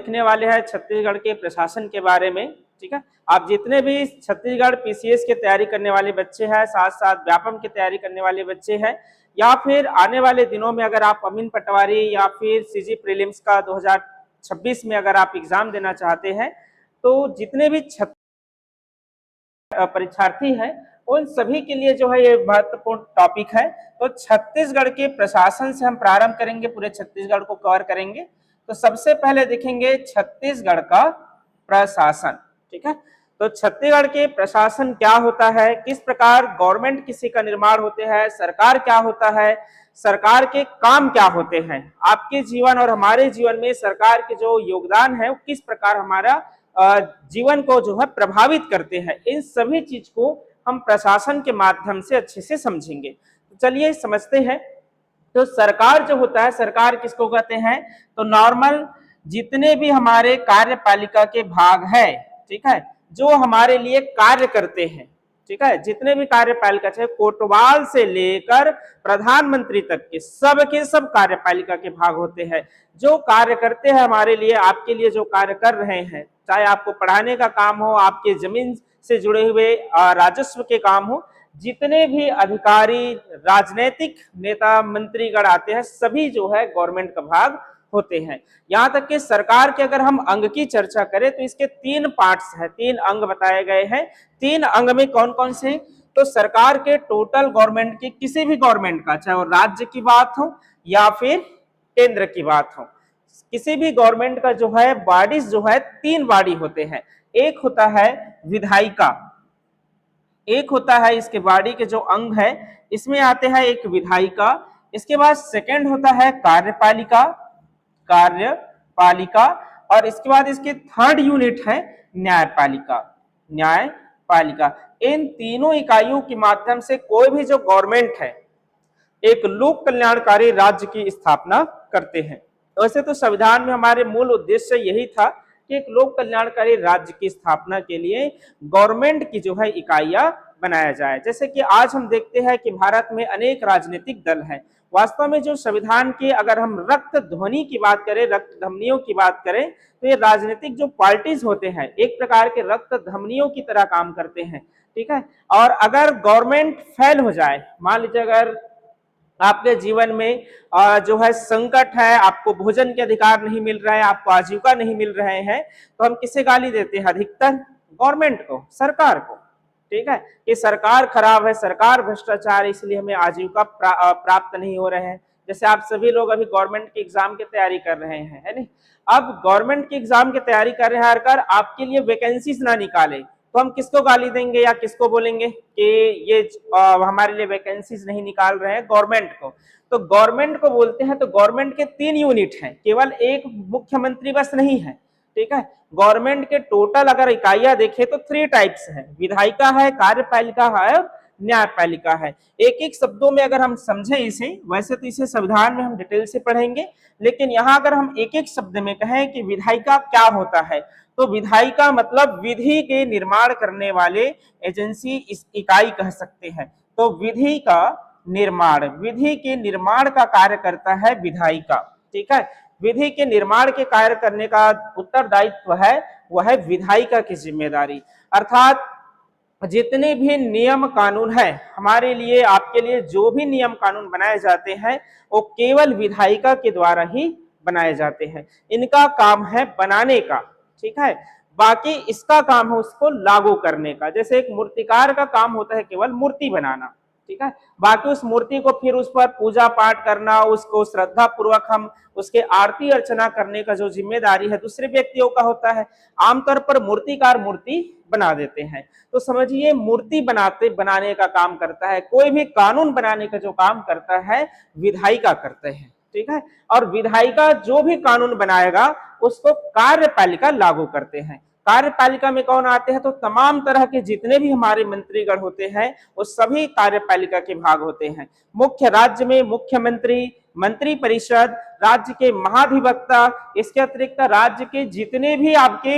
देखने वाले हैं छत्तीसगढ़ के प्रशासन के बारे में। ठीक है, आप जितने भी छत्तीसगढ़ पीसीएस की तैयारी करने वाले बच्चे हैं, साथ साथ व्यापम की तैयारी करने वाले बच्चे हैं, या फिर आने वाले दिनों में अगर आप अमीन पटवारी या फिर सीजी प्रीलिम्स का 2026 में अगर आप एग्जाम देना चाहते हैं, तो जितने भी परीक्षार्थी हैं उन सभी के लिए जो है ये महत्वपूर्ण टॉपिक है। तो छत्तीसगढ़ के प्रशासन से हम प्रारंभ करेंगे, पूरे छत्तीसगढ़ को कवर करेंगे। तो सबसे पहले देखेंगे छत्तीसगढ़ का प्रशासन। ठीक है, तो छत्तीसगढ़ के प्रशासन क्या होता है, किस प्रकार गवर्नमेंट किसी का निर्माण होते हैं, सरकार क्या होता है, सरकार के काम क्या होते हैं, आपके जीवन और हमारे जीवन में सरकार के जो योगदान है वो किस प्रकार हमारा जीवन को जो है प्रभावित करते हैं, इन सभी चीज को हम प्रशासन के माध्यम से अच्छे से समझेंगे। तो चलिए समझते हैं। तो सरकार जो होता है, सरकार किसको कहते हैं, तो नॉर्मल जितने भी हमारे कार्यपालिका के भाग है, ठीक है, जो हमारे लिए कार्य करते हैं, ठीक है, जितने भी कार्यपालिका चाहे कोतवाल से लेकर प्रधानमंत्री तक के सब कार्यपालिका के भाग होते हैं, जो कार्य करते हैं हमारे लिए, आपके लिए जो कार्य कर रहे हैं, चाहे आपको पढ़ाने का काम हो, आपके जमीन से जुड़े हुए राजस्व के काम हो, जितने भी अधिकारी, राजनीतिक नेता, मंत्रीगण आते हैं, सभी जो है गवर्नमेंट का भाग होते हैं। यहाँ तक कि सरकार के अगर हम अंग की चर्चा करें तो इसके 3 पार्ट्स हैं, 3 अंग बताए गए हैं। 3 अंग में कौन कौन से, तो सरकार के टोटल गवर्नमेंट की, किसी भी गवर्नमेंट का, चाहे वो राज्य की बात हो या फिर केंद्र की बात हो, किसी भी गवर्नमेंट का जो है बॉडीज जो है 3 बॉडी होते हैं। एक होता है विधायिका, एक होता है इसके बॉडी के जो अंग है इसमें आते हैं एक विधायिका, इसके बाद सेकंड होता है कार्यपालिका, और इसके बाद इसके थर्ड यूनिट है न्यायपालिका। इन तीनों इकाइयों के माध्यम से कोई भी जो गवर्नमेंट है एक लोक कल्याणकारी राज्य की स्थापना करते हैं। वैसे तो संविधान में हमारे मूल उद्देश्य यही था कि एक लोक कल्याणकारी राज्य की स्थापना के लिए गवर्नमेंट की जो है इकाइयां बनाया जाए। जैसे कि आज हम देखते हैं कि भारत में अनेक राजनीतिक दल हैं। वास्तव में जो संविधान के अगर हम रक्त ध्वनि की बात करें, रक्त धमनियों की बात करें, तो ये राजनीतिक जो पार्टीज होते हैं एक प्रकार के रक्त धमनियों की तरह काम करते हैं। ठीक है, और अगर गवर्नमेंट फेल हो जाए, मान लीजिए अगर आपके जीवन में जो है संकट है, आपको भोजन के अधिकार नहीं मिल रहा है, आपको आजीविका नहीं मिल रहे हैं, तो हम किसे गाली देते हैं, अधिकतर गवर्नमेंट को, सरकार को। ठीक है, कि सरकार खराब है, सरकार भ्रष्टाचार, इसलिए हमें आजीविका प्राप्त नहीं हो रहे हैं। जैसे आप सभी लोग अभी गवर्नमेंट की एग्जाम की तैयारी कर रहे हैं, है नहीं, अब गवर्नमेंट की एग्जाम की तैयारी कर रहे हैं, अगर आपके लिए वैकेंसीज ना निकाले तो हम किसको गाली देंगे या किसको बोलेंगे कि ये हमारे लिए वैकेंसीज नहीं निकाल रहे हैं, गवर्नमेंट को। तो गवर्नमेंट को बोलते हैं। तो गवर्नमेंट के 3 यूनिट हैं, केवल एक मुख्यमंत्री बस नहीं है। ठीक है, गवर्नमेंट के टोटल अगर इकाइयां देखें तो 3 टाइप्स है, विधायिका है, कार्यपालिका है और न्यायपालिका है। एक एक शब्दों में अगर हम समझें इसे, वैसे तो इसे संविधान में हम डिटेल से पढ़ेंगे, लेकिन यहाँ अगर हम एक एक शब्द में कहें कि विधायिका क्या होता है, तो विधायिका मतलब विधि के निर्माण करने वाले एजेंसी, इस इकाई कह सकते हैं। तो विधि का निर्माण, विधि के निर्माण का कार्य करता है विधायिका। ठीक है, विधि के निर्माण के कार्य करने का उत्तरदायित्व है वह है विधायिका की जिम्मेदारी। अर्थात जितने भी नियम कानून है हमारे लिए, आपके लिए जो भी नियम कानून बनाए जाते हैं वो केवल विधायिका के द्वारा ही बनाए जाते हैं। इनका काम है बनाने का, ठीक है, बाकी इसका काम है उसको लागू करने का। जैसे एक मूर्तिकार का काम होता है केवल मूर्ति बनाना, ठीक है, बाकी उस मूर्ति को फिर उस पर पूजा पाठ करना, उसको श्रद्धा पूर्वक हम उसके आरती अर्चना करने का जो जिम्मेदारी है दूसरे व्यक्तियों का होता है। आमतौर पर मूर्तिकार मूर्ति बना देते हैं, तो समझिए मूर्ति बनाने का काम करता है। कोई भी कानून बनाने का जो काम करता है विधायिका करते हैं। ठीक है, और विधायिका जो भी कानून बनाएगा उसको कार्यपालिका लागू करते हैं। कार्यपालिका में कौन आते हैं, तो तमाम तरह के जितने भी हमारे मंत्रीगण होते हैं वो सभी कार्यपालिका के भाग होते हैं। मुख्य राज्य में मुख्यमंत्री, मंत्री परिषद, राज्य के महाधिवक्ता, इसके अतिरिक्त राज्य के जितने भी आपके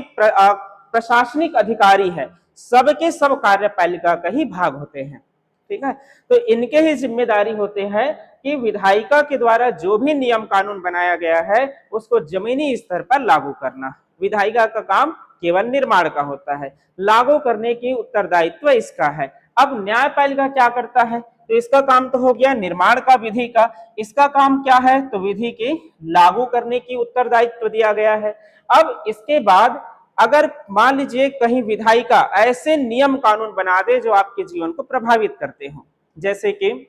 प्रशासनिक अधिकारी हैं सबके सब कार्यपालिका का ही भाग होते हैं। ठीक है, तो इनके ही जिम्मेदारी होते हैं कि विधायिका के द्वारा जो भी नियम कानून बनाया गया है उसको जमीनी स्तर पर लागू करना। विधायिका का काम केवल निर्माण का होता है, लागू करने की उत्तरदायित्व इसका है। अब न्यायपालिका क्या करता है, तो इसका काम तो हो गया निर्माण का, विधि का। इसका काम क्या है, तो विधि के लागू करने की उत्तरदायित्व दिया गया है। अब इसके बाद अगर मान लीजिए कहीं विधायिका ऐसे नियम कानून बना दे जो आपके जीवन को प्रभावित करते हो, जैसे कि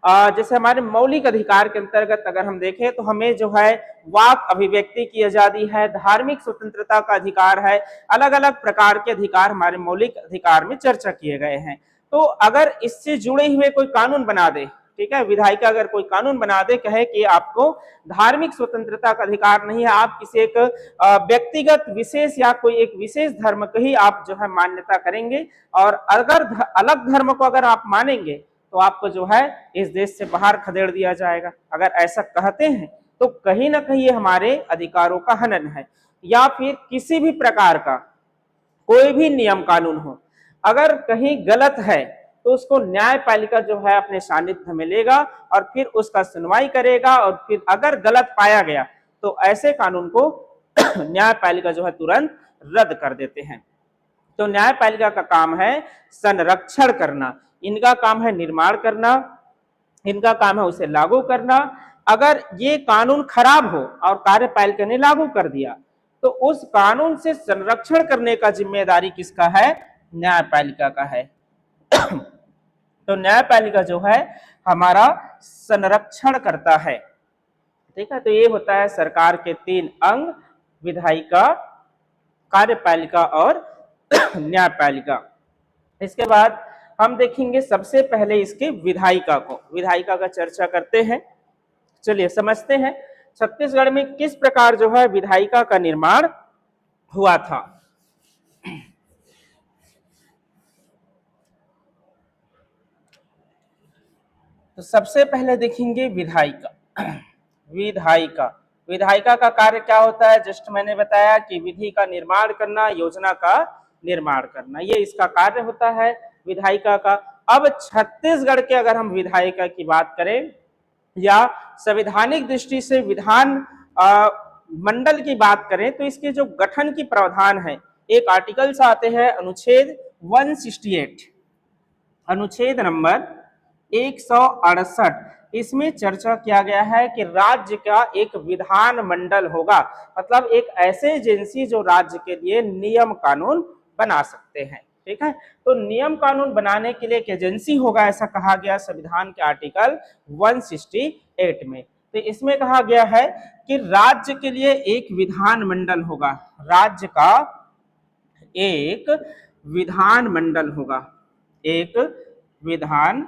जैसे हमारे मौलिक अधिकार के अंतर्गत अगर हम देखें तो हमें जो है वाक अभिव्यक्ति की आजादी है, धार्मिक स्वतंत्रता का अधिकार है, अलग अलग प्रकार के अधिकार हमारे मौलिक अधिकार में चर्चा किए गए हैं। तो अगर इससे जुड़े हुए कोई कानून बना दे, ठीक है, विधायिका अगर कोई कानून बना दे, कहे कि आपको धार्मिक स्वतंत्रता का अधिकार नहीं है, आप किसी एक व्यक्तिगत विशेष या कोई एक विशेष धर्म को ही आप जो है मान्यता करेंगे, और अगर अलग धर्म को अगर आप मानेंगे तो आपको जो है इस देश से बाहर खदेड़ दिया जाएगा। अगर ऐसा कहते हैं तो कहीं ना कहीं ये हमारे अधिकारों का हनन है। या फिर किसी भी प्रकार का कोई भी नियम कानून हो, अगर कहीं गलत है तो उसको न्यायपालिका जो है अपने सानिध्य में लेगा और फिर उसका सुनवाई करेगा, और फिर अगर गलत पाया गया तो ऐसे कानून को न्यायपालिका जो है तुरंत रद्द कर देते हैं। तो न्यायपालिका का काम है संरक्षण करना, इनका काम है निर्माण करना, इनका काम है उसे लागू करना। अगर ये कानून खराब हो और कार्यपालिका ने लागू कर दिया तो उस कानून से संरक्षण करने का जिम्मेदारी किसका है, न्यायपालिका का है। तो न्यायपालिका जो है हमारा संरक्षण करता है, ठीक है। तो ये होता है सरकार के 3 अंग, विधायिका, कार्यपालिका और न्यायपालिका। इसके बाद हम देखेंगे सबसे पहले इसके विधायिका को, विधायिका का चर्चा करते हैं। चलिए समझते हैं छत्तीसगढ़ में किस प्रकार जो है विधायिका का निर्माण हुआ था। तो सबसे पहले देखेंगे विधायिका। विधायिका का कार्य क्या होता है, जस्ट मैंने बताया कि विधि का निर्माण करना, योजना का निर्माण करना, ये इसका कार्य होता है विधायिका का। अब छत्तीसगढ़ के अगर हम विधायिका की बात करें या संवैधानिक दृष्टि से विधान मंडल की बात करें तो इसके जो गठन की प्रावधान है, एक आर्टिकल से आते हैं अनुच्छेद 168, अनुच्छेद नंबर 168, इसमें चर्चा किया गया है कि राज्य का एक विधान मंडल होगा, मतलब एक ऐसे एजेंसी जो राज्य के लिए नियम कानून बना सकते हैं, ठीक है। तो नियम कानून बनाने के लिए एक एजेंसी होगा, ऐसा कहा गया संविधान के आर्टिकल 168 में। तो इसमें कहा गया है कि राज्य के लिए एक विधान मंडल होगा, राज्य का एक विधान मंडल होगा, एक विधान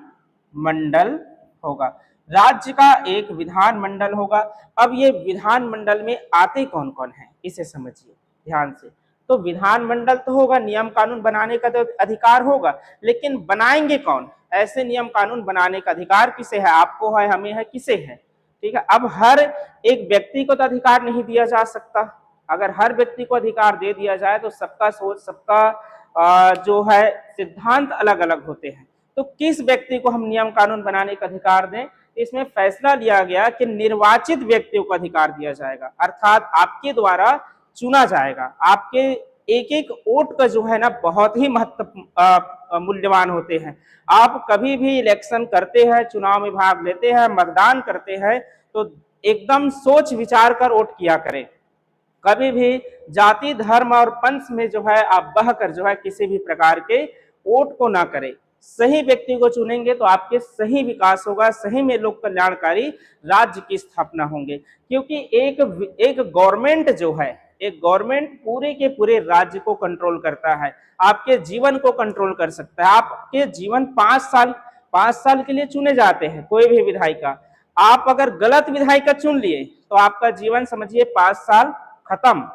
मंडल होगा, राज्य का एक विधान मंडल होगा। अब ये विधान मंडल में आते कौन कौन है इसे समझिए ध्यान से। तो विधान मंडल तो होगा, नियम कानून बनाने का तो अधिकार होगा, लेकिन बनाएंगे कौन, ऐसे नियम कानून बनाने का अधिकार किसे है, आपको है, हमें है, किसे है, ठीक है। अब हर एक व्यक्ति को तो अधिकार नहीं दिया जा सकता, अगर हर व्यक्ति को अधिकार दे दिया जाए तो सबका सोच, सबका जो है सिद्धांत अलग अलग होते हैं। तो किस व्यक्ति को हम नियम कानून बनाने का अधिकार दें, इसमें फैसला लिया गया कि निर्वाचित व्यक्तियों को अधिकार दिया जाएगा, अर्थात आपके द्वारा चुना जाएगा। आपके एक एक वोट का जो है ना बहुत ही महत्व मूल्यवान होते हैं। आप कभी भी इलेक्शन करते हैं, चुनाव में भाग लेते हैं, मतदान करते हैं, तो एकदम सोच विचार कर वोट किया करें। कभी भी जाति, धर्म और पंथ में जो है आप बहकर जो है किसी भी प्रकार के वोट को ना करें। सही व्यक्ति को चुनेंगे तो आपके सही विकास होगा, सही में लोक कल्याणकारी राज्य की स्थापना होंगे। क्योंकि एक गवर्नमेंट जो है, एक गवर्नमेंट पूरे के पूरे राज्य को कंट्रोल करता है, आपके जीवन को कंट्रोल कर सकता है। आपके जीवन 5 साल के लिए चुने जाते हैं कोई भी विधायिका। आप अगर गलत विधायिका चुन लिए तो आपका जीवन समझिए 5 साल खत्म।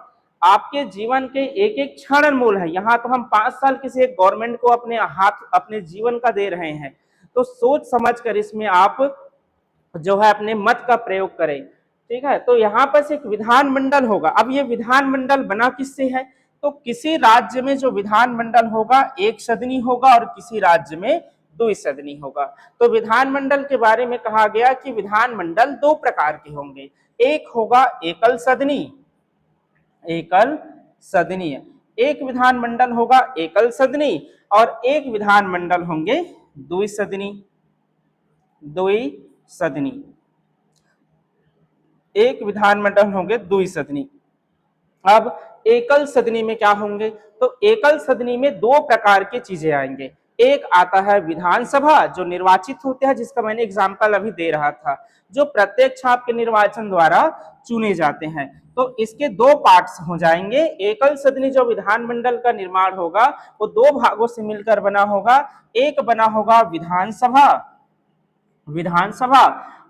आपके जीवन के एक एक क्षण अनमोल है। यहाँ तो हम 5 साल किसी एक गवर्नमेंट को अपने हाथ, अपने जीवन का दे रहे हैं। तो सोच समझ कर इसमें आप जो है अपने मत का प्रयोग करें, ठीक है। तो यहाँ पर एक विधान मंडल होगा। अब ये विधान मंडल बना किससे है, तो किसी राज्य में जो विधान मंडल होगा एक सदनी होगा और किसी राज्य में द्विसदनी होगा। तो विधानमंडल के बारे में कहा गया कि विधानमंडल दो प्रकार के होंगे, एक होगा एकल सदनी, एकल सदनीय, एक विधानमंडल होगा एकल सदनी और एक विधानमंडल होंगे द्विसदनी, द्विसदनी, एक विधानमंडल होंगे द्विसदनी। अब एकल सदनी में क्या होंगे, तो एकल सदनी में दो प्रकार की चीजें आएंगे, एक आता है विधानसभा जो निर्वाचित होते हैं, जिसका मैंने एग्जांपल अभी दे रहा था, जो प्रत्यक्ष आपके निर्वाचन द्वारा चुने जाते हैं। तो इसके दो पार्ट्स हो जाएंगे, एकल सदनी जो विधानमंडल का निर्माण होगा वो दो भागों से मिलकर बना होगा, एक बना होगा विधानसभा, विधानसभा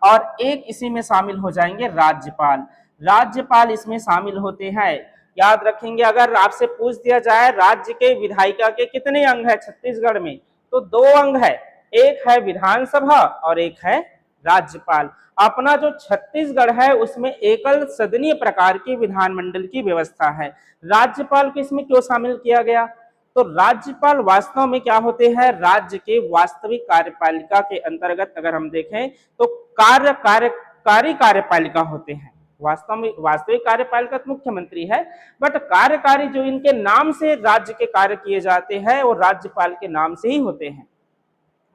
और एक इसी में शामिल हो जाएंगे राज्यपाल, राज्यपाल इसमें शामिल होते हैं। याद रखेंगे, अगर आपसे पूछ दिया जाए राज्य के विधायिका के कितने अंग है छत्तीसगढ़ में, तो दो अंग है, एक है विधानसभा और एक है राज्यपाल। अपना जो छत्तीसगढ़ है उसमें एकल सदनीय प्रकार की विधानमंडल की व्यवस्था है। राज्यपाल को इसमें क्यों शामिल किया गया, तो राज्यपाल वास्तव में क्या होते हैं, राज्य के वास्तविक कार्यपालिका के अंतर्गत अगर हम देखें तो कार्यकारी कार्यपालिका होते हैं। वास्तव में वास्तविक कार्यपालिका तो मुख्यमंत्री है, बट कार्यकारी जो इनके नाम से राज्य के कार्य किए जाते हैं वो राज्यपाल के नाम से ही होते हैं,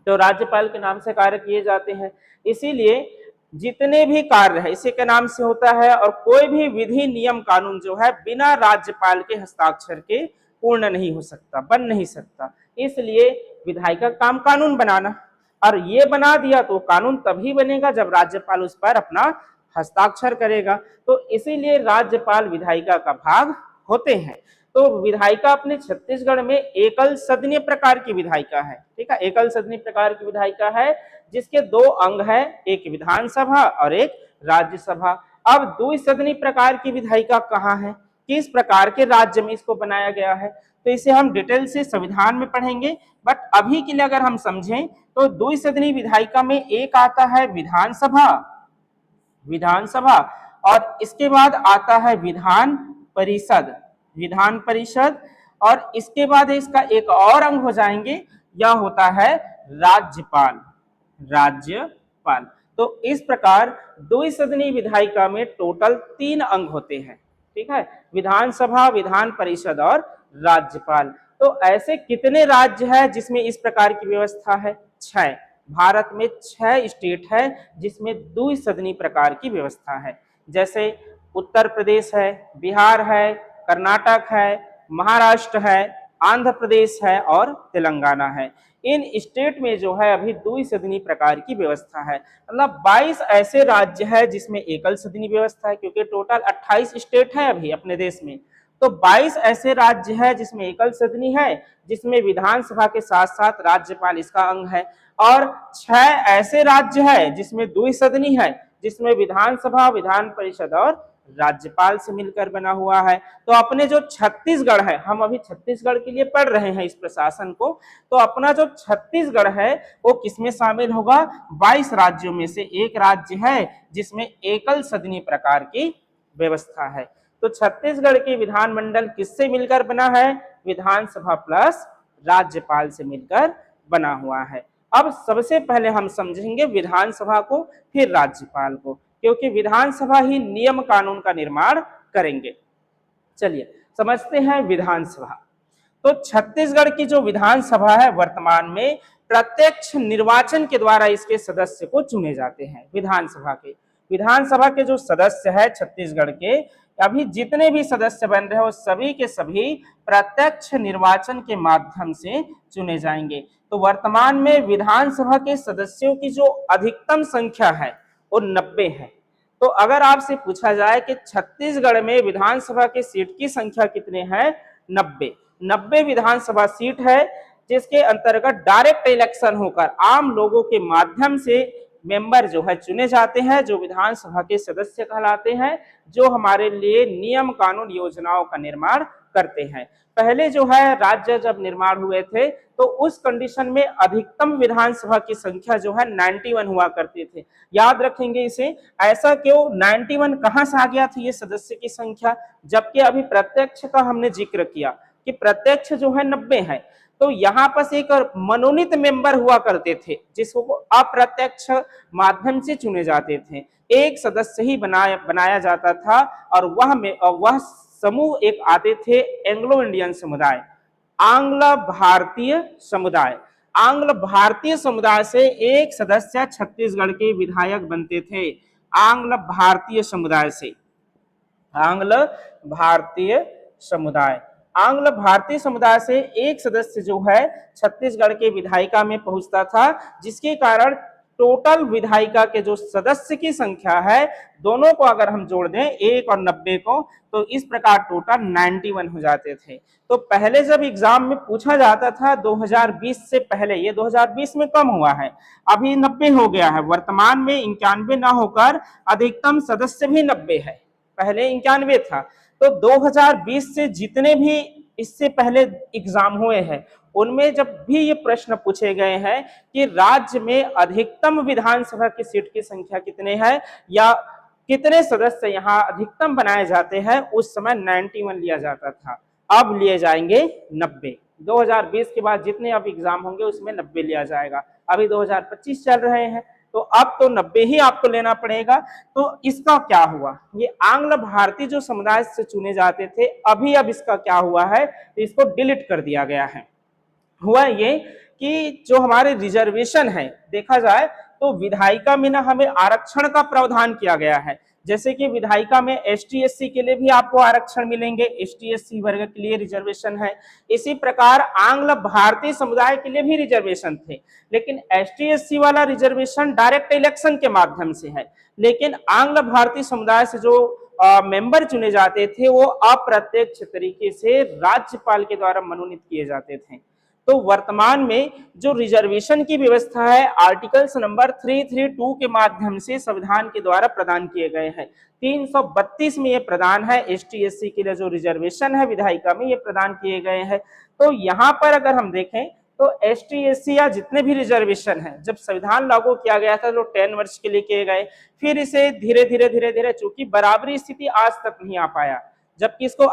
तो राज्यपाल के नाम से कार्य किए जाते हैं। इसीलिए जितने भी कार्य है इसी के नाम से होता है और कोई भी विधि नियम कानून जो है बिना राज्यपाल के हस्ताक्षर के पूर्ण नहीं हो सकता, बन नहीं सकता। इसलिए विधायिका का काम कानून बनाना, और ये बना दिया तो कानून तभी बनेगा जब राज्यपाल उस पर अपना हस्ताक्षर करेगा। तो इसीलिए राज्यपाल विधायिका का भाग होते हैं। तो विधायिका अपने छत्तीसगढ़ में एकल सदनीय प्रकार की विधायिका है, ठीक है, एकल सदनीय प्रकार की विधायिका है जिसके दो अंग है, एक विधानसभा और एक राज्यसभा। अब द्विसदनीय प्रकार की विधायिका कहाँ है, किस प्रकार के राज्य में इसको बनाया गया है, तो इसे हम डिटेल से संविधान में पढ़ेंगे, बट अभी के लिए अगर हम समझें तो द्विसदनीय विधायिका में एक आता है विधानसभा, विधानसभा और इसके बाद आता है विधान परिषद, विधान परिषद और इसके बाद इसका एक और अंग हो जाएंगे, यह होता है राज्यपाल, राज्यपाल। तो इस प्रकार द्विसदनीय विधायिका में टोटल 3 अंग होते हैं, ठीक है, विधानसभा, विधान परिषद और राज्यपाल। तो ऐसे कितने राज्य है जिसमें इस प्रकार की व्यवस्था है, 6। भारत में 6 स्टेट है जिसमें द्विसदनीय प्रकार की व्यवस्था है, जैसे उत्तर प्रदेश है, बिहार है, कर्नाटक है, महाराष्ट्र है, आंध्र प्रदेश है और तेलंगाना है। इन स्टेट में जो है अभी द्विसदनीय प्रकार की व्यवस्था है, मतलब 22 ऐसे राज्य है जिसमें एकल सदनीय व्यवस्था है, क्योंकि टोटल 28 स्टेट है अभी अपने देश में। तो 22 ऐसे राज्य है जिसमें एकल सदनी है, जिसमें विधानसभा के साथ साथ राज्यपाल इसका अंग है, और 6 ऐसे राज्य है जिसमें द्विसदनी है, जिसमें विधानसभा, विधान परिषद और राज्यपाल से मिलकर बना हुआ है। तो अपने जो छत्तीसगढ़ है, हम अभी छत्तीसगढ़ के लिए पढ़ रहे हैं इस प्रशासन को, तो अपना जो छत्तीसगढ़ है वो किसमें शामिल होगा, 22 राज्यों में से एक राज्य है जिसमें एकल सदनीय प्रकार की व्यवस्था है। तो छत्तीसगढ़ की विधानमंडल किससे मिलकर बना है, विधानसभा प्लस राज्यपाल से मिलकर बना हुआ है। अब सबसे पहले हम समझेंगे विधानसभा को, फिर राज्यपाल को, क्योंकि विधानसभा ही नियम कानून का निर्माण करेंगे। चलिए समझते हैं विधानसभा। तो छत्तीसगढ़ की जो विधानसभा है वर्तमान में प्रत्यक्ष निर्वाचन के द्वारा इसके सदस्य को चुने जाते हैं। विधानसभा के जो सदस्य है छत्तीसगढ़ के, अभी जितने भी सदस्य बन रहे हो सभी के सभी प्रत्यक्ष निर्वाचन के माध्यम से चुने जाएंगे। तो वर्तमान में विधानसभा के सदस्यों की जो अधिकतम संख्या है वो 90 है। तो अगर आपसे पूछा जाए कि छत्तीसगढ़ में विधानसभा के सीट की संख्या कितने हैं, 90 विधानसभा सीट है, जिसके अंतर्गत डायरेक्ट इलेक्शन होकर आम लोगों के माध्यम से मेंबर जो है चुने जाते हैं, जो विधानसभा के सदस्य कहलाते हैं, जो हमारे लिए नियम कानून योजनाओं का निर्माण करते हैं। पहले जो है राज्य जब निर्माण हुए थे तो उस कंडीशन में अधिकतम विधानसभा की संख्या जो है 91 हुआ करते थे। याद रखेंगे इसे, ऐसा क्यों, 91 कहां से आ गया था ये सदस्य की संख्या, जबकि अभी प्रत्यक्ष का हमने जिक्र किया कि प्रत्यक्ष जो है 90 है। तो यहाँ पर एक मनोनीत मेंबर हुआ करते थे जिसको अप्रत्यक्ष माध्यम से चुने जाते थे, एक सदस्य ही बनाया जाता था और वह समूह एक आते थे एंग्लो इंडियन समुदाय, आंग्ल भारतीय समुदाय। आंग्ल भारतीय समुदाय से एक सदस्य छत्तीसगढ़ के विधायक बनते थे, आंग्ल भारतीय समुदाय से। आंग्ल भारतीय समुदाय, आंग्ल भारतीय समुदाय से एक सदस्य जो है छत्तीसगढ़ के विधायिका में पहुंचता था, जिसके कारण टोटल विधायिका के जो सदस्य की संख्या है दोनों को अगर हम जोड़ दें 1 और 90 को, तो इस प्रकार टोटल 91 हो जाते थे। तो पहले जब एग्जाम में पूछा जाता था 2020 से पहले, ये 2020 में कम हुआ है, अभी 90 हो गया है, वर्तमान में 91 ना होकर अधिकतम सदस्य भी 90 है, पहले 91 था। तो 2020 से जितने भी इससे पहले एग्जाम हुए हैं उनमें जब भी ये प्रश्न पूछे गए हैं कि राज्य में अधिकतम विधानसभा की सीट की संख्या कितने है या कितने सदस्य यहाँ अधिकतम बनाए जाते हैं, उस समय 91 लिया जाता था, अब लिए जाएंगे 90। 2020 के बाद जितने अब एग्जाम होंगे उसमें 90 लिया जाएगा। अभी 2025 चल रहे हैं तो अब तो 90 ही आपको लेना पड़ेगा। तो इसका क्या हुआ, ये आंग्ल भारतीय जो समुदाय से चुने जाते थे अभी अब इसका क्या हुआ है, तो इसको डिलीट कर दिया गया है। हुआ ये कि जो हमारे रिजर्वेशन है, देखा जाए तो विधायिका में ना हमें आरक्षण का प्रावधान किया गया है, जैसे कि विधायिका में ST SC के लिए भी आपको आरक्षण मिलेंगे, ST SC वर्ग के लिए रिजर्वेशन है। इसी प्रकार आंग्ल भारतीय समुदाय के लिए भी रिजर्वेशन थे, लेकिन ST SC वाला रिजर्वेशन डायरेक्ट इलेक्शन के माध्यम से है, लेकिन आंग्ल भारतीय समुदाय से जो मेंबर चुने जाते थे वो अप्रत्यक्ष तरीके से राज्यपाल के द्वारा मनोनीत किए जाते थे। तो वर्तमान में जो रिजर्वेशन की व्यवस्था है आर्टिकल्स नंबर 332 के माध्यम से संविधान के द्वारा प्रदान किए गए हैं। 332 में ये प्रदान है, ST SC के लिए जो रिजर्वेशन है विधायिका में ये प्रदान किए गए हैं। तो यहाँ पर अगर हम देखें तो ST SC या जितने भी रिजर्वेशन है जब संविधान लागू किया गया था तो 10 वर्ष के लिए किए गए, फिर इसे धीरे धीरे चूंकि बराबरी स्थिति आज तक नहीं आ पाया, जबकि इसको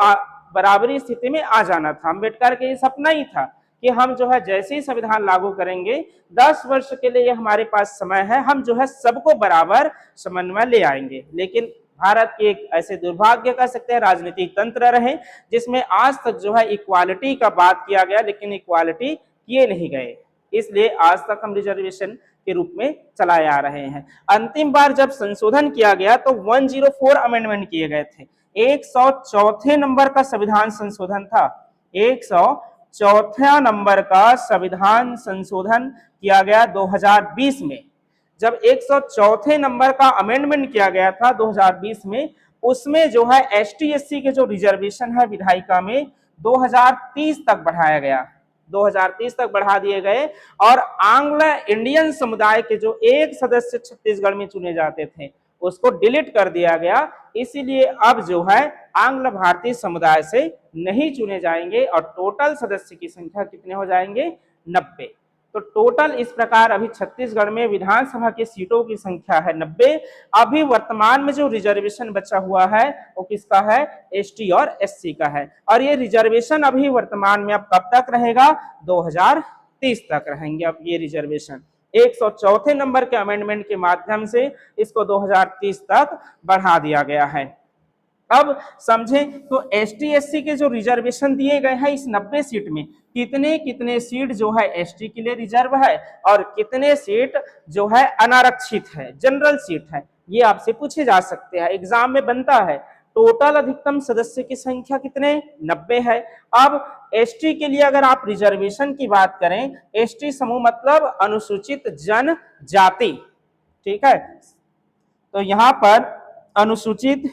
बराबरी स्थिति में आ जाना था। अम्बेडकर के ये सपना ही था कि हम जो है जैसे ही संविधान लागू करेंगे 10 वर्ष के लिए हमारे पास समय है, हम जो है सबको बराबर समन्वय ले आएंगे। लेकिन भारत के एक ऐसे दुर्भाग्य कह सकते हैं राजनीतिक तंत्र रहे जिसमें आज तक जो है इक्वालिटी का बात किया गया लेकिन इक्वालिटी किए नहीं गए, इसलिए आज तक हम रिजर्वेशन के रूप में चलाए आ रहे हैं। अंतिम बार जब संशोधन किया गया तो 104 अमेंडमेंट किए गए थे, 104 नंबर का संविधान संशोधन था, 104 नंबर का संविधान संशोधन किया गया 2020 में। जब 104 नंबर का अमेंडमेंट किया गया था 2020 में, उसमें जो है ST SC के जो रिजर्वेशन है विधायिका में 2030 तक बढ़ाया गया, 2030 तक बढ़ा दिए गए और आंग्ल इंडियन समुदाय के जो एक सदस्य छत्तीसगढ़ में चुने जाते थे उसको डिलीट कर दिया गया। इसीलिए अब जो है आंग्ल भारतीय समुदाय से नहीं चुने जाएंगे और टोटल सदस्य की संख्या कितने हो जाएंगे, 90। तो टोटल इस प्रकार अभी छत्तीसगढ़ में विधानसभा की सीटों की संख्या है 90। अभी वर्तमान में जो रिजर्वेशन बचा हुआ है वो किसका है, ST और SC का है, और ये रिजर्वेशन अभी वर्तमान में अब कब तक रहेगा, 2030 तक रहेंगे अब ये रिजर्वेशन। 104 नंबर के अमेंडमेंट के माध्यम से इसको 2030 तक बढ़ा दिया गया है। अब समझें तो ST SC के जो रिजर्वेशन दिए गए हैं इस 90 सीट में कितने कितने सीट जो है ST के लिए रिजर्व है और कितने सीट जो है अनारक्षित है, जनरल सीट है, ये आपसे पूछे जा सकते हैं, एग्जाम में बनता है। टोटल अधिकतम सदस्य की संख्या कितने, 90 है। अब ST के लिए अगर आप रिजर्वेशन की बात करें, ST समूह मतलब अनुसूचित जनजाति, ठीक है, तो यहाँ पर अनुसूचित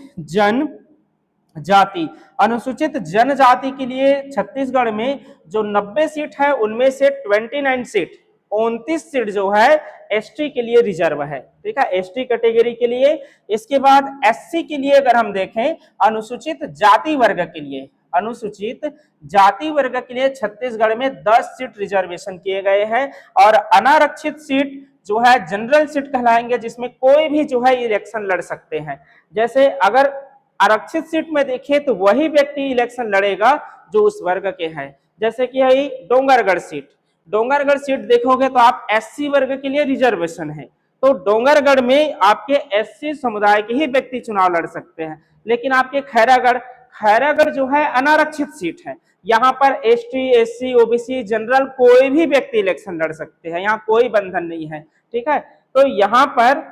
अनुसूचित जनजाति के लिए छत्तीसगढ़ में जो 90 सीट है उनमें से 29 सीट 29 सीट जो है ST के लिए रिजर्व है, ठीक है, ST कैटेगरी के लिए। इसके बाद SC के लिए अगर हम देखें अनुसूचित जाति वर्ग के लिए, अनुसूचित जाति वर्ग के लिए छत्तीसगढ़ में 10 सीट रिजर्वेशन किए गए हैं और अनारक्षित सीट जो है जनरल सीट कहलाएंगे जिसमें कोई भी जो है इलेक्शन लड़ सकते हैं। जैसे अगर आरक्षित सीट में देखें तो वही व्यक्ति इलेक्शन लड़ेगा जो उस वर्ग के हैं, जैसे कि है डोंगरगढ़ सीट। डोंगरगढ़ सीट देखोगे तो आप एससी वर्ग के लिए रिजर्वेशन है, तो डोंगरगढ़ में आपके एससी समुदाय के ही व्यक्ति चुनाव लड़ सकते हैं। लेकिन आपके खैरागढ़ जो है अनारक्षित सीट है, यहाँ पर एसटी, एससी, ओबीसी, जनरल कोई भी व्यक्ति इलेक्शन लड़ सकते हैं, यहाँ कोई बंधन नहीं है। ठीक है, तो यहाँ पर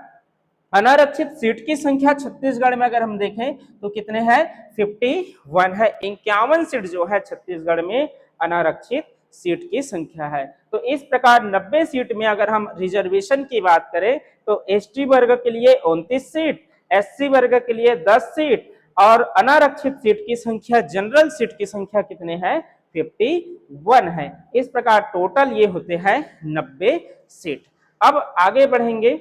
अनारक्षित सीट की संख्या छत्तीसगढ़ में अगर हम देखें तो कितने हैं, 51 है। 51 सीट जो है छत्तीसगढ़ में अनारक्षित सीट की संख्या है। तो इस प्रकार 90 सीट में अगर हम रिजर्वेशन की बात करें तो एसटी वर्ग के लिए 29 सीट, एससी वर्ग के लिए 10 सीट और अनारक्षित सीट की संख्या, जनरल सीट की संख्या कितने हैं, 51 है। इस प्रकार टोटल ये होते हैं 90 सीट। अब आगे बढ़ेंगे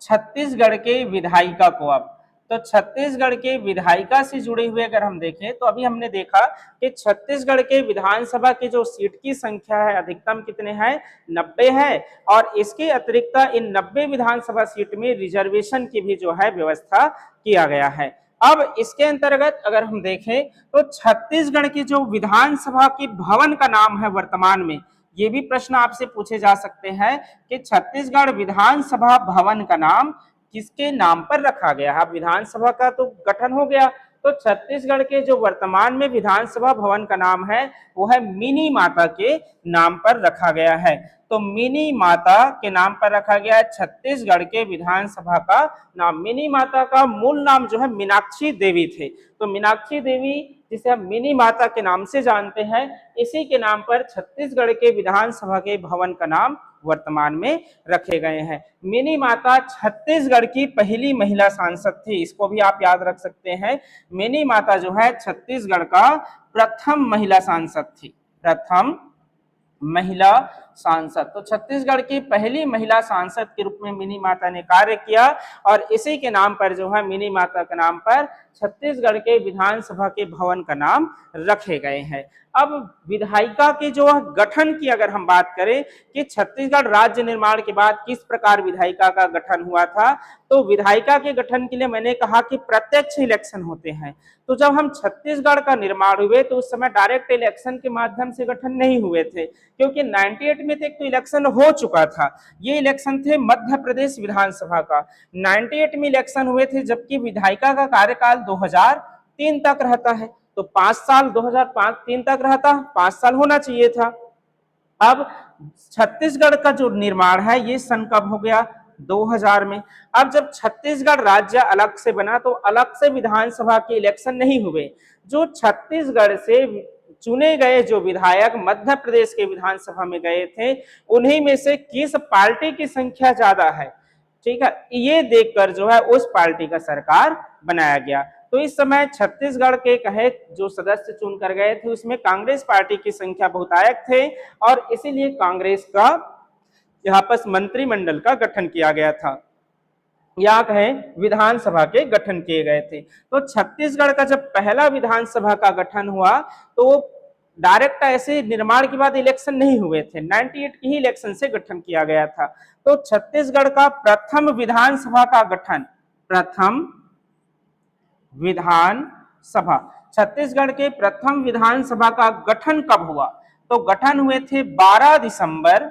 छत्तीसगढ़ के विधायिका को। अब तो छत्तीसगढ़ के विधायिका से जुड़े हुए अगर हम देखें तो अभी हमने देखा कि छत्तीसगढ़ के विधानसभा की जो सीट की संख्या है अधिकतम कितने हैं, 90 है। और इसके अतिरिक्त इन 90 विधानसभा सीट में रिजर्वेशन की भी जो है व्यवस्था किया गया है। अब इसके अंतर्गत अगर हम देखें तो छत्तीसगढ़ की जो विधानसभा की भवन का नाम है वर्तमान में, ये भी प्रश्न आपसे पूछे जा सकते हैं कि छत्तीसगढ़ विधानसभा भवन का नाम किसके नाम पर रखा गया है। विधानसभा का तो गठन हो गया, तो छत्तीसगढ़ के जो वर्तमान में विधानसभा भवन का नाम है वो है मिनी माता के नाम पर रखा गया है। तो मिनी माता के नाम पर रखा गया है छत्तीसगढ़ के विधानसभा का नाम। मिनी माता का मूल नाम जो है मीनाक्षी देवी थे, तो मीनाक्षी देवी जिसे हम मिनी माता के नाम से जानते हैं, इसी के नाम पर छत्तीसगढ़ के विधानसभा के भवन का नाम वर्तमान में रखे गए हैं। मिनी माता छत्तीसगढ़ की पहली महिला सांसद थी, इसको भी आप याद रख सकते हैं। मिनी माता जो है छत्तीसगढ़ का प्रथम महिला सांसद थी, प्रथम महिला सांसद। तो छत्तीसगढ़ की पहली महिला सांसद के रूप में मिनी माता ने कार्य किया और इसी के नाम पर जो है मिनी माता के नाम पर छत्तीसगढ़ के विधानसभा के भवन का नाम रखे गए हैं। अब विधायिका के जो गठन की अगर हम बात करें कि छत्तीसगढ़ राज्य निर्माण के बाद किस प्रकार विधायिका का गठन हुआ था, तो विधायिका के गठन के लिए मैंने कहा कि प्रत्यक्ष इलेक्शन होते हैं। तो जब हम छत्तीसगढ़ का निर्माण हुए तो उस समय डायरेक्ट इलेक्शन के माध्यम से गठन नहीं हुए थे, क्योंकि 98 में एक तो इलेक्शन हो चुका था, ये इलेक्शन थे मध्य प्रदेश विधानसभा का। 98 में इलेक्शन हुए थे, जबकि विधायिका का कार्यकाल 2003 तक रहता है, तो 5 साल 2005-3 तक रहता, 5 साल होना चाहिए था। अब छत्तीसगढ़ का जो निर्माण है ये सन कब हो गया, 2000 में। अब जब छत्तीसगढ़ राज्य अलग से बना तो अलग से विधानसभा के इलेक्शन नहीं हुए। जो छत्तीसगढ़ से चुने गए जो विधायक मध्य प्रदेश के विधानसभा में गए थे, उन्हीं में से किस पार्टी की संख्या ज्यादा है, ठीक है, ये देखकर जो है उस पार्टी का सरकार बनाया गया। तो इस समय छत्तीसगढ़ के कहे जो सदस्य चुनकर गए थे उसमें कांग्रेस पार्टी की संख्या बहुतायत थे और इसीलिए कांग्रेस का यहाँ पर मंत्रिमंडल का गठन किया गया था, या कहें विधानसभा के गठन किए गए थे। तो छत्तीसगढ़ का जब पहला विधानसभा का गठन हुआ तो डायरेक्ट ऐसे निर्माण के बाद इलेक्शन नहीं हुए थे, 98 की ही इलेक्शन से गठन किया गया था। तो छत्तीसगढ़ का प्रथम विधानसभा का गठन, प्रथम विधानसभा, छत्तीसगढ़ के प्रथम विधानसभा का गठन कब हुआ, तो गठन हुए थे 12 दिसंबर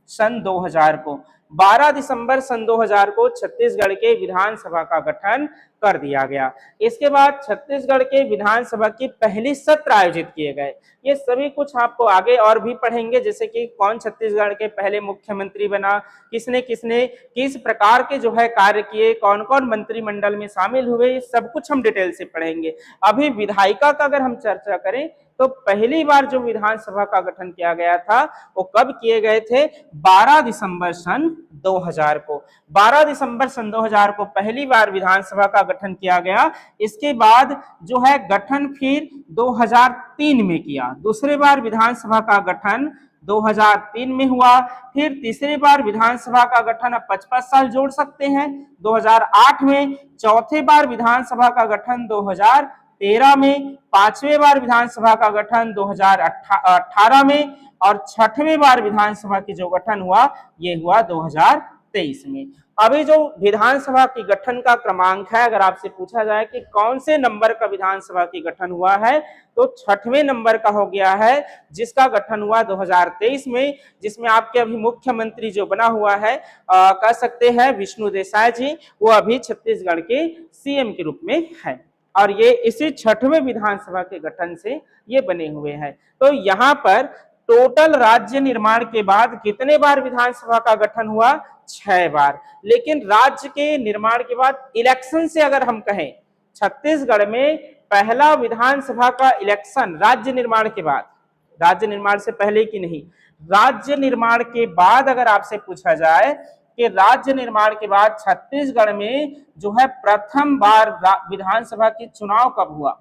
सन 2000 को। 12 दिसंबर सन 2000 को छत्तीसगढ़ के विधानसभा का गठन कर दिया गया। इसके बाद छत्तीसगढ़ के विधानसभा की पहली सत्र आयोजित किए गए। ये सभी कुछ आपको आगे और भी पढ़ेंगे, जैसे कि कौन छत्तीसगढ़ के पहले मुख्यमंत्री बना, किसने किसने किस प्रकार के जो है कार्य किए, कौन कौन मंत्रिमंडल में शामिल हुए, सब कुछ हम डिटेल से पढ़ेंगे। अभी विधायिका का अगर हम चर्चा करें तो पहली बार जो विधानसभा का गठन किया गया था वो कब किए गए थे, 12 दिसंबर सन 2000 को। 12 दिसंबर सन 2000 को पहली बार विधानसभा का गठन किया गया। इसके बाद जो है गठन फिर 2003 में किया, दूसरी बार विधानसभा का गठन 2003 में हुआ। फिर तीसरी बार विधानसभा का गठन, अब 55 साल जोड़ सकते हैं, 2008 में। चौथी बार विधानसभा का गठन 2013 में। पांचवें बार विधानसभा का गठन 2018 में और छठवीं बार विधानसभा की जो गठन हुआ ये हुआ 2023 में। अभी जो विधानसभा की गठन का क्रमांक है, अगर आपसे पूछा जाए कि कौन से नंबर का विधानसभा की गठन हुआ है, तो 6वें नंबर का हो गया है, जिसका गठन हुआ 2023 में, जिसमें आपके अभी मुख्यमंत्री जो बना हुआ है कह सकते हैं विष्णु देसाई जी, वो अभी छत्तीसगढ़ के सीएम के रूप में है और ये इसी 6वें विधानसभा के गठन से ये बने हुए हैं। तो यहाँ पर टोटल राज्य निर्माण के बाद कितने बार विधानसभा का गठन हुआ? 6 बार। लेकिन राज्य के निर्माण के बाद इलेक्शन से अगर हम कहें, छत्तीसगढ़ में पहला विधानसभा का इलेक्शन राज्य निर्माण के बाद, राज्य निर्माण से पहले की नहीं, राज्य निर्माण के बाद अगर आपसे पूछा जाए कि राज्य निर्माण के बाद छत्तीसगढ़ में जो है प्रथम बार विधानसभा की चुनाव कब हुआ,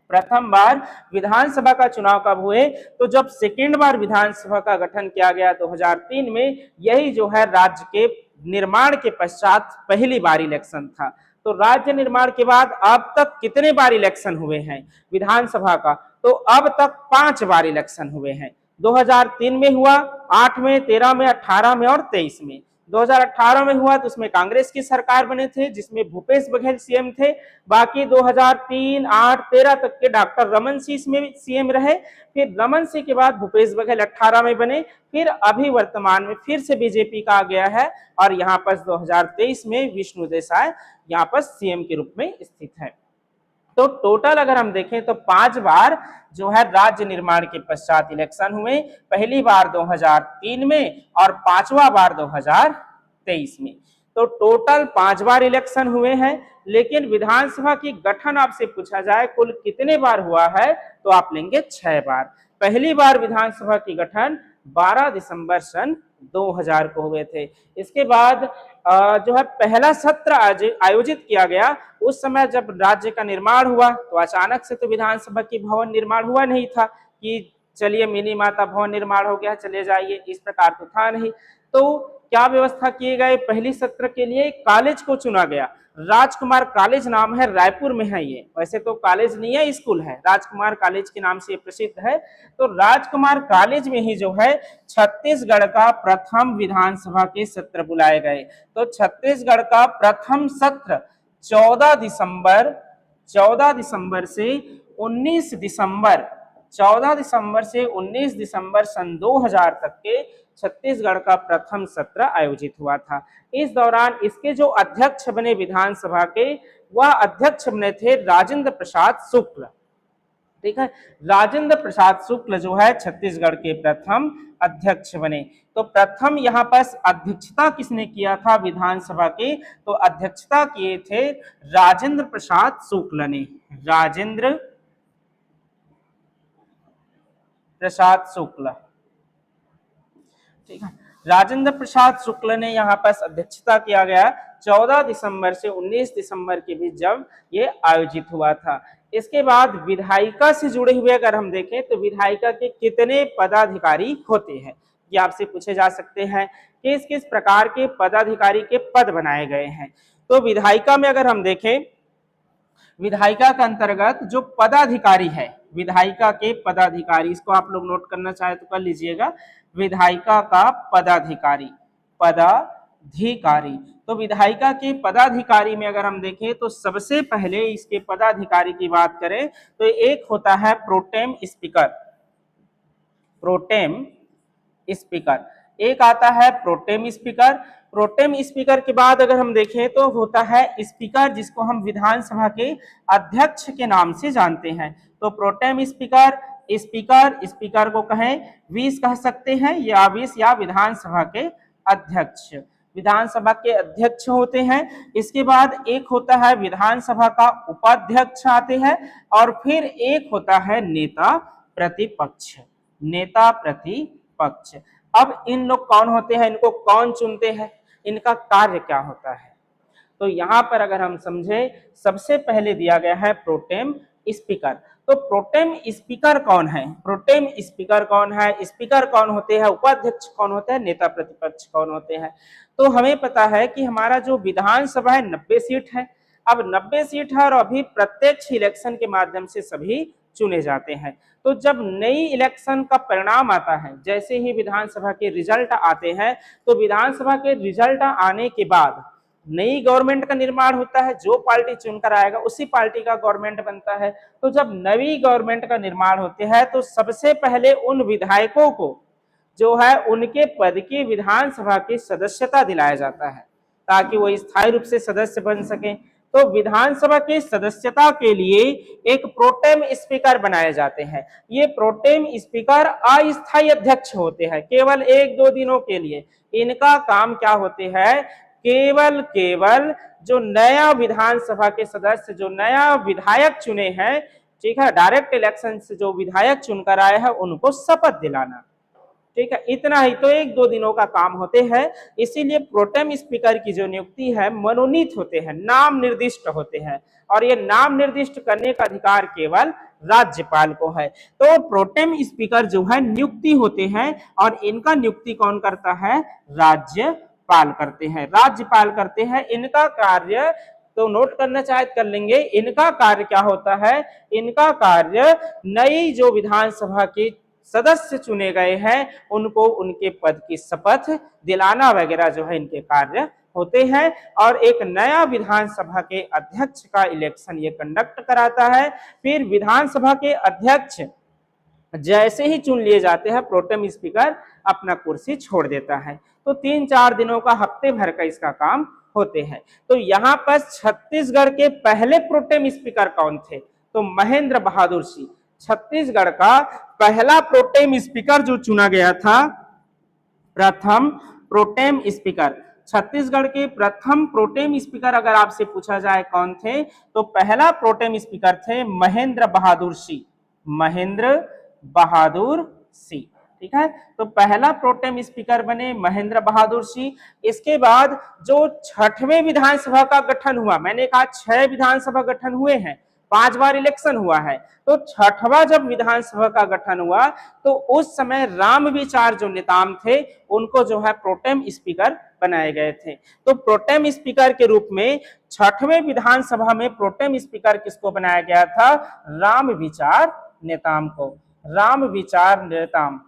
प्रथम बार विधानसभा का चुनाव कब हुए, तो जब सेकेंड बार विधानसभा का गठन किया गया 2003 में, यही जो है राज्य के निर्माण के पश्चात पहली बार इलेक्शन था। तो राज्य निर्माण के बाद अब तक कितने बार इलेक्शन हुए हैं विधानसभा का? तो अब तक 5 बार इलेक्शन हुए हैं। 2003 में हुआ, 8 में, 13 में, 18 में और 23 में। 2018 में हुआ तो उसमें कांग्रेस की सरकार बने थे, जिसमें भूपेश बघेल सीएम थे। बाकी 2003, 8, 13 तक के डॉक्टर रमन सिंह इसमें सीएम रहे। फिर रमन सिंह के बाद भूपेश बघेल 18 में बने, फिर अभी वर्तमान में फिर से बीजेपी का आ गया है और यहाँ पर 2023 में विष्णु देसाई यहाँ पर सीएम के रूप में स्थित है। तो टोटल अगर हम देखें तो 5 बार जो है राज्य निर्माण के पश्चात इलेक्शन हुए, पहली बार 2003 में और 5वां बार 2023 में। तो टोटल 5 बार इलेक्शन हुए हैं। लेकिन विधानसभा की गठन आपसे पूछा जाए कुल कितने बार हुआ है, तो आप लेंगे 6 बार। पहली बार विधानसभा की गठन 12 दिसंबर सन 2000 को हुए थे। इसके बाद जो है पहला सत्र आयोजित किया गया, उस समय जब राज्य का निर्माण हुआ तो अचानक से तो विधानसभा की भवन निर्माण हुआ नहीं था कि चलिए मिनी माता भवन निर्माण हो गया चले जाइए, इस प्रकार तो था नहीं। तो क्या व्यवस्था किए गए, पहली सत्र के लिए कॉलेज को चुना गया, राजकुमार कॉलेज नाम है, रायपुर में है ये, वैसे तो कॉलेज नहीं है स्कूल है, राजकुमार कॉलेज के नाम से प्रसिद्ध है। तो राजकुमार कॉलेज में ही जो है छत्तीसगढ़ का प्रथम विधानसभा के सत्र बुलाए गए। तो छत्तीसगढ़ का प्रथम सत्र 14 दिसंबर से 19 दिसंबर 14 दिसंबर से 19 दिसंबर सन 2000 तक के छत्तीसगढ़ का प्रथम सत्र आयोजित हुआ था। इस दौरान इसके जो अध्यक्ष बने विधानसभा के, वह अध्यक्ष बने थे राजेंद्र प्रसाद शुक्ल। ठीक है, राजेंद्र प्रसाद शुक्ल जो है छत्तीसगढ़ के प्रथम अध्यक्ष बने। तो प्रथम यहाँ पर अध्यक्षता किसने किया था विधानसभा की, तो अध्यक्षता किए थे राजेंद्र प्रसाद शुक्ल ने, राजेंद्र प्रसाद शुक्ल। ठीक है, राजेंद्र प्रसाद शुक्ल ने यहाँ पर अध्यक्षता किया गया 14 दिसंबर से 19 दिसंबर के बीच जब ये आयोजित हुआ था। इसके बाद विधायिका से जुड़े हुए अगर हम देखें तो विधायिका के कितने पदाधिकारी होते हैं, ये आपसे पूछे जा सकते हैं, किस किस प्रकार के पदाधिकारी के पद बनाए गए हैं। तो विधायिका में अगर हम देखें, विधायिका के अंतर्गत जो पदाधिकारी है, विधायिका के पदाधिकारी, इसको आप लोग नोट करना चाहे तो कर लीजिएगा, विधायिका का पदाधिकारी, तो विधायिका के पदाधिकारी में अगर हम देखें तो सबसे पहले इसके पदाधिकारी की बात करें तो एक होता है प्रोटेम स्पीकर, एक आता है प्रोटेम स्पीकर। प्रोटेम स्पीकर के बाद अगर हम देखें तो होता है स्पीकर, जिसको हम विधानसभा के अध्यक्ष के नाम से जानते हैं। तो प्रोटेम स्पीकर को कहें विस कह सकते हैं या विस, या विधानसभा के अध्यक्ष, विधानसभा के अध्यक्ष होते हैं। इसके बाद एक होता है विधानसभा का उपाध्यक्ष आते हैं और फिर एक होता है नेता प्रतिपक्ष। अब इन लोग कौन होते हैं, इनको कौन चुनते हैं, इनका कार्य क्या होता है, तो यहाँ पर अगर हम समझे सबसे पहले दिया गया है प्रोटेम स्पीकर। तो प्रोटेम स्पीकर कौन है, प्रोटेम स्पीकर कौन है, स्पीकर कौन होते हैं, उपाध्यक्ष कौन होते हैं, नेता प्रतिपक्ष कौन होते हैं। तो हमें पता है कि हमारा जो विधानसभा है 90 सीट है। अब 90 सीट है और अभी प्रत्यक्ष इलेक्शन के माध्यम से सभी चुने जाते हैं। तो जब नई इलेक्शन का परिणाम आता है, जैसे ही विधानसभा के रिजल्ट आते हैं, तो विधानसभा के रिजल्ट आने के बाद नई गवर्नमेंट का निर्माण होता है। जो पार्टी चुनकर आएगा उसी पार्टी का गवर्नमेंट बनता है। तो जब नई गवर्नमेंट का निर्माण होते हैं तो सबसे पहले उन विधायकों को जो है उनके पद की विधानसभा की सदस्यता दिलाया जाता है, ताकि वो स्थायी रूप से सदस्य बन सके। तो विधानसभा की सदस्यता के लिए एक प्रोटेम स्पीकर बनाए जाते हैं। ये प्रोटेम स्पीकर अस्थायी अध्यक्ष होते हैं, केवल 1-2 दिनों के लिए। इनका काम क्या होते हैं, केवल जो नया विधानसभा के सदस्य, जो नया विधायक चुने हैं, ठीक है, डायरेक्ट इलेक्शन से जो विधायक चुनकर आए हैं उनको शपथ दिलाना, ठीक है, इतना ही। तो 1-2 दिनों का काम होते हैं। इसीलिए प्रोटेम स्पीकर की जो नियुक्ति है मनोनीत होते हैं, नाम निर्दिष्ट होते हैं, और ये नाम निर्दिष्ट करने का अधिकार केवल राज्यपाल को है। तो प्रोटेम स्पीकर जो है नियुक्ति होते हैं, और इनका नियुक्ति कौन करता है, राज्यपाल करते हैं, राज्यपाल करते हैं। इनका कार्य तो नोट करना चाहे कर लेंगे। इनका कार्य क्या होता है, इनका कार्य नई जो विधानसभा की सदस्य चुने गए हैं उनको उनके पद की शपथ दिलाना वगैरह जो है इनके कार्य होते हैं। और एक नया विधानसभा के अध्यक्ष का इलेक्शन ये कंडक्ट कराता है। फिर विधानसभा के अध्यक्ष जैसे ही चुन लिए जाते हैं, प्रोटेम स्पीकर अपना कुर्सी छोड़ देता है। तो 3-4 दिनों का, हफ्ते भर का इसका काम होते हैं। तो यहाँ पर छत्तीसगढ़ के पहले प्रोटेम स्पीकर कौन थे, तो महेंद्र बहादुर सिंह। छत्तीसगढ़ का पहला प्रोटेम स्पीकर जो चुना गया था, प्रथम प्रोटेम स्पीकर, छत्तीसगढ़ के प्रथम प्रोटेम स्पीकर अगर आपसे पूछा जाए कौन थे, तो पहला प्रोटेम स्पीकर थे महेंद्र बहादुर सिंह, महेंद्र बहादुर सिंह, ठीक है। तो पहला प्रोटेम स्पीकर बने महेंद्र बहादुर सिंह। इसके बाद जो 6वें विधानसभा का गठन हुआ, मैंने कहा 6 विधानसभा गठन हुए हैं, 5 बार इलेक्शन हुआ है। तो 6वां जब विधानसभा का गठन हुआ तो उस समय राम विचार जो नेताम थे उनको जो है प्रोटेम स्पीकर बनाए गए थे। तो प्रोटेम स्पीकर के रूप में 6वें विधानसभा में प्रोटेम स्पीकर किसको बनाया गया था, राम विचार नेताम को, राम विचार नेताम,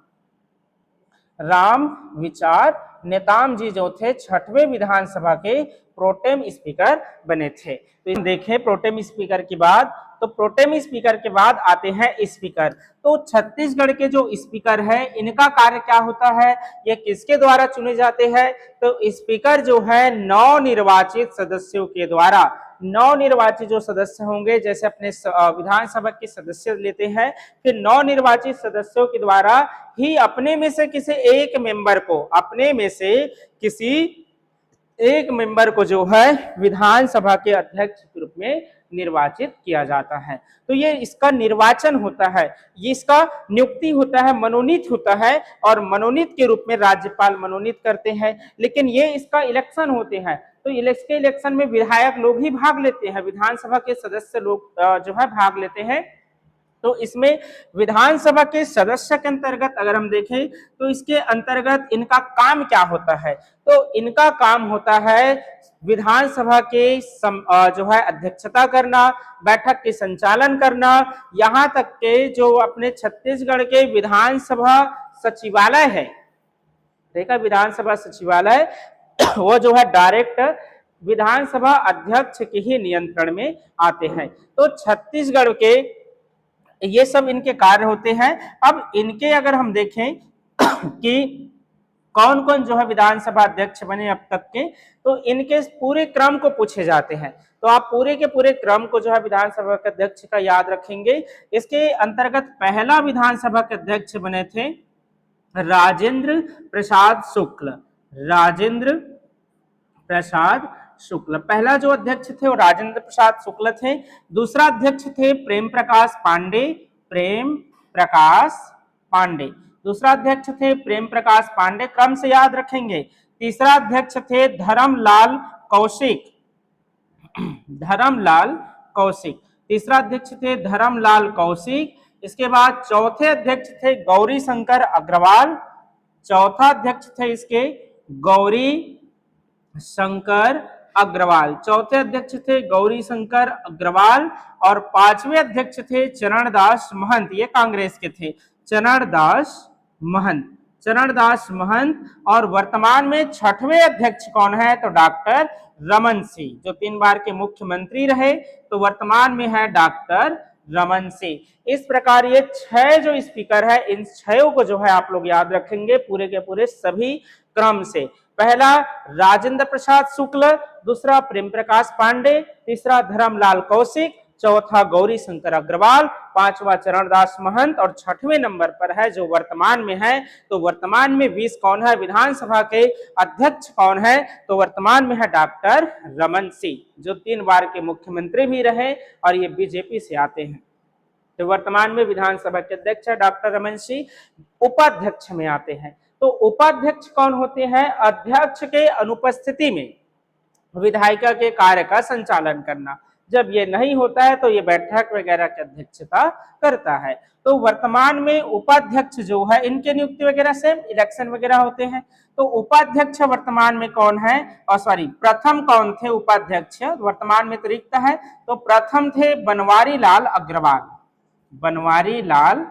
राम विचार नेताम जी जो थे 6वें विधानसभा के प्रोटेम स्पीकर बने थे। तो देखें प्रोटेम स्पीकर के बाद, तो प्रोटेम स्पीकर के बाद आते हैं स्पीकर। तो छत्तीसगढ़ के जो स्पीकर है इनका कार्य क्या होता है, ये किसके द्वारा चुने जाते हैं, तो स्पीकर जो है नवनिर्वाचित सदस्यों के द्वारा, नवनिर्वाचित जो सदस्य होंगे, जैसे अपने विधानसभा के सदस्य लेते हैं, फिर नवनिर्वाचित सदस्यों के द्वारा ही अपने में से किसी एक मेंबर को, अपने में से किसी एक मेंबर को जो है विधानसभा के अध्यक्ष के रूप में निर्वाचित किया जाता है। तो ये इसका निर्वाचन होता है, ये इसका नियुक्ति होता है, मनोनीत होता है, और मनोनीत के रूप में राज्यपाल मनोनीत करते हैं। लेकिन ये इसका इलेक्शन होते हैं, तो इलेक्शन में विधायक लोग ही भाग लेते हैं, विधानसभा के सदस्य लोग जो है भाग लेते हैं। तो इसमें विधानसभा के सदस्य के अंतर्गत अगर हम देखें तो इसके अंतर्गत इनका काम क्या होता है, तो इनका काम होता है विधानसभा के जो है अध्यक्षता करना, बैठक के संचालन करना, यहाँ तक के जो अपने छत्तीसगढ़ के विधानसभा सचिवालय है, देखा विधानसभा सचिवालय, वो जो है डायरेक्ट विधानसभा अध्यक्ष के ही नियंत्रण में आते हैं। तो छत्तीसगढ़ के ये सब इनके कार्य होते हैं। अब इनके अगर हम देखें कि कौन कौन जो है विधानसभा अध्यक्ष बने अब तक के, तो इनके पूरे क्रम को पूछे जाते हैं। तो आप पूरे के पूरे क्रम को जो है विधानसभा के अध्यक्ष का याद रखेंगे। इसके अंतर्गत पहला विधानसभा के अध्यक्ष बने थे राजेंद्र प्रसाद शुक्ल, राजेंद्र प्रसाद शुक्ल, पहला जो अध्यक्ष थे वो राजेंद्र प्रसाद शुक्ल थे। दूसरा अध्यक्ष थे प्रेम प्रकाश पांडे, प्रेम प्रकाश पांडे, दूसरा अध्यक्ष थे प्रेम प्रकाश पांडे, क्रम से याद रखेंगे। तीसरा अध्यक्ष थे धर्मलाल कौशिक, धर्मलाल कौशिक, तीसरा अध्यक्ष थे धर्मलाल कौशिक। इसके बाद चौथे अध्यक्ष थे गौरी शंकर अग्रवाल, चौथा अध्यक्ष थे इसके गौरी शंकर अग्रवाल। चौथे अध्यक्ष थे गौरी शंकर अग्रवाल और पांचवें अध्यक्ष थे चरणदास महंत, ये कांग्रेस के थे, चरणदास महंत, चरणदास महंत। और वर्तमान में छठवें अध्यक्ष कौन है, तो डॉक्टर रमन सिंह, जो 3 बार के मुख्यमंत्री रहे, तो वर्तमान में है डॉक्टर रमन सिंह। इस प्रकार ये 6 जो स्पीकर है, इन 6 को जो है आप लोग याद रखेंगे पूरे के पूरे सभी क्रम से। पहला राजेंद्र प्रसाद शुक्ल, दूसरा प्रेम प्रकाश पांडे, तीसरा धर्मलाल कौशिक, चौथा गौरी शंकर अग्रवाल, पांचवा चरणदास महंत और छठवें नंबर पर है जो वर्तमान में है। तो वर्तमान में 20 कौन है, विधानसभा के अध्यक्ष कौन है, तो वर्तमान में है डॉक्टर रमन सिंह, जो 3 बार के मुख्यमंत्री भी रहे और ये बीजेपी से आते हैं। तो वर्तमान में विधानसभा के अध्यक्ष है डॉक्टर रमन सिंह। उपाध्यक्ष में आते हैं, तो उपाध्यक्ष कौन होते हैं, अध्यक्ष के अनुपस्थिति में विधायिका के कार्य का संचालन करना। जब ये नहीं होता है तो ये बैठक वगैरह की अध्यक्षता करता है। तो वर्तमान में उपाध्यक्ष जो है, इनके नियुक्ति वगैरह से इलेक्शन वगैरह होते हैं। तो उपाध्यक्ष वर्तमान में कौन है, और सॉरी प्रथम कौन थे उपाध्यक्ष, वर्तमान में तो रिक्त है, तो प्रथम थे बनवारी लाल अग्रवाल, बनवारी लाल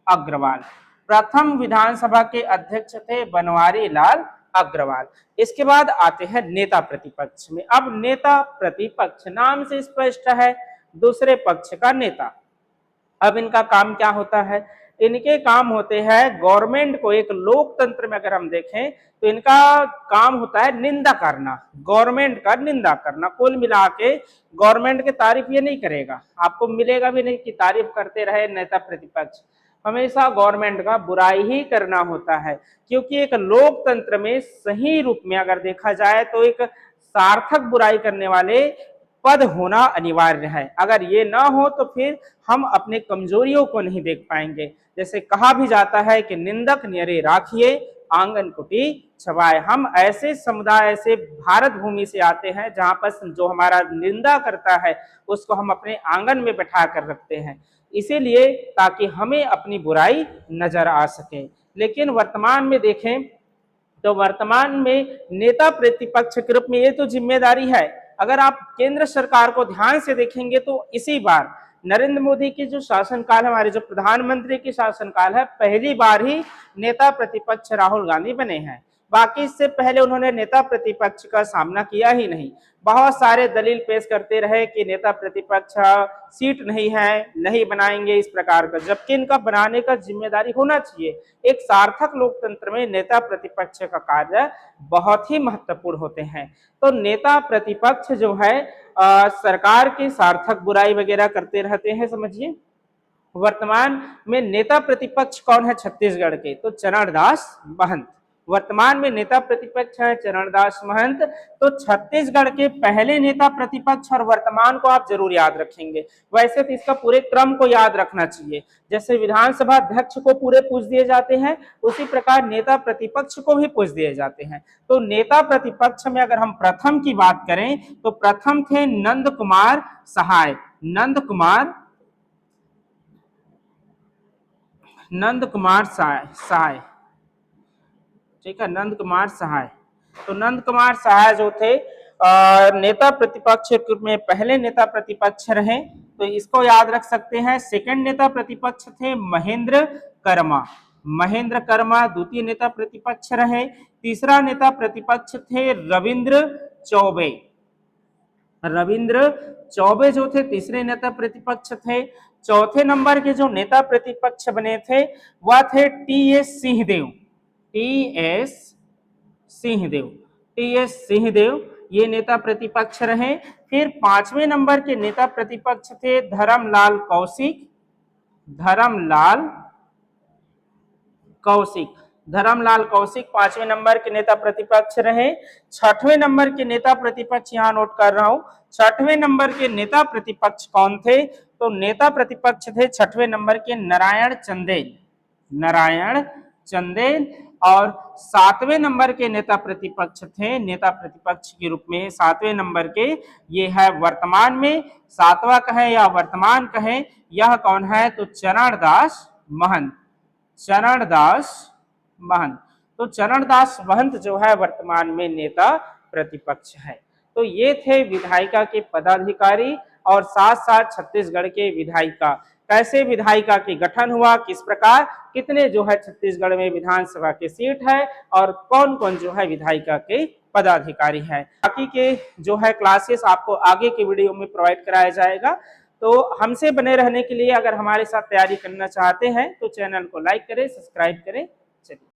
अग्रवाल प्रथम विधानसभा के अध्यक्ष थे बनवारी लाल अग्रवाल। इसके बाद आते हैं नेता प्रतिपक्ष में। अब नेता प्रतिपक्ष नाम से स्पष्ट है, दूसरे पक्ष का नेता। अब इनका काम क्या होता है, इनके काम होते हैं गवर्नमेंट को, एक लोकतंत्र में अगर हम देखें तो इनका काम होता है निंदा करना, गवर्नमेंट का निंदा करना। कुल मिला के गवर्नमेंट की तारीफ ये नहीं करेगा, आपको मिलेगा भी नहीं कि तारीफ करते रहे नेता प्रतिपक्ष, हमेशा गवर्नमेंट का बुराई ही करना होता है। क्योंकि एक लोकतंत्र में सही रूप में अगर देखा जाए तो एक सार्थक बुराई करने वाले पद होना अनिवार्य है। अगर ये ना हो तो फिर हम अपने कमजोरियों को नहीं देख पाएंगे। जैसे कहा भी जाता है कि निंदक न्यारे राखिए आंगन कुटी छवाए। हम ऐसे समुदाय, ऐसे भारत भूमि से आते हैं जहां पर जो हमारा निंदा करता है उसको हम अपने आंगन में बैठा कर रखते हैं, इसीलिए ताकि हमें अपनी बुराई नजर आ सके। लेकिन वर्तमान में देखें तो वर्तमान में नेता प्रतिपक्ष के रूप में ये तो जिम्मेदारी है। अगर आप केंद्र सरकार को ध्यान से देखेंगे तो इसी बार नरेंद्र मोदी की जो शासनकाल है, हमारे जो प्रधानमंत्री की शासनकाल है, पहली बार ही नेता प्रतिपक्ष राहुल गांधी बने हैं। बाकी इससे पहले उन्होंने नेता प्रतिपक्ष का सामना किया ही नहीं। बहुत सारे दलील पेश करते रहे कि नेता प्रतिपक्ष सीट नहीं है, नहीं बनाएंगे इस प्रकार का, जबकि इनका बनाने का जिम्मेदारी होना चाहिए। एक सार्थक लोकतंत्र में नेता प्रतिपक्ष का कार्य बहुत ही महत्वपूर्ण होते हैं। तो नेता प्रतिपक्ष जो है सरकार की सार्थक बुराई वगैरह करते रहते हैं, समझिए। वर्तमान में नेता प्रतिपक्ष कौन है छत्तीसगढ़ के, तो चरणदास महंत। वर्तमान में नेता प्रतिपक्ष है चरणदास महंत। तो छत्तीसगढ़ के पहले नेता प्रतिपक्ष और वर्तमान को आप जरूर याद रखेंगे। वैसे तो इसका पूरे क्रम को याद रखना चाहिए, जैसे विधानसभा अध्यक्ष को पूरे पूछ दिए जाते हैं उसी प्रकार नेता प्रतिपक्ष को भी पूछ दिए जाते हैं। तो नेता प्रतिपक्ष में अगर हम प्रथम की बात करें तो प्रथम थे नंद कुमार सहाय, नंद कुमार सहाय, ठीक है, नंद कुमार सहाय। तो नंद कुमार सहाय जो थे नेता प्रतिपक्ष में पहले नेता प्रतिपक्ष रहे, तो इसको याद रख सकते हैं। सेकंड नेता प्रतिपक्ष थे महेंद्र कर्मा, महेंद्र कर्मा द्वितीय नेता प्रतिपक्ष रहे। तीसरा नेता प्रतिपक्ष थे रविंद्र चौबे, रविंद्र चौबे जो थे तीसरे नेता प्रतिपक्ष थे। चौथे नंबर के जो नेता प्रतिपक्ष बने थे वह थे टी.एस. सिंहदेव, टी.एस. सिंहदेव ये नेता प्रतिपक्ष रहे। फिर पांचवें नंबर के नेता प्रतिपक्ष थे धर्मलाल कौशिक, धर्मलाल कौशिक पांचवें नंबर के नेता प्रतिपक्ष रहे। छठवें नंबर के नेता प्रतिपक्ष यहाँ नोट कर रहा हूं, छठवें नंबर के नेता प्रतिपक्ष कौन थे, तो नेता प्रतिपक्ष थे छठवें नंबर के नारायण चंदेल। और सातवें नंबर के नेता प्रतिपक्ष थे, नेता प्रतिपक्ष के रूप में सातवें नंबर के, ये है वर्तमान में सातवां कहें या वर्तमान कहें, यह कौन है, तो चरणदास महंत, तो चरणदास महंत जो है वर्तमान में नेता प्रतिपक्ष है। तो ये थे विधायिका के पदाधिकारी और साथ साथ छत्तीसगढ़ के विधायिका, कैसे विधायिका के गठन हुआ, किस प्रकार, कितने जो है छत्तीसगढ़ में विधानसभा के सीट है और कौन कौन जो है विधायिका के पदाधिकारी हैं। बाकी के जो है क्लासेस आपको आगे के वीडियो में प्रोवाइड कराया जाएगा। तो हमसे बने रहने के लिए अगर हमारे साथ तैयारी करना चाहते हैं तो चैनल को लाइक करें, सब्सक्राइब करें। चलिए।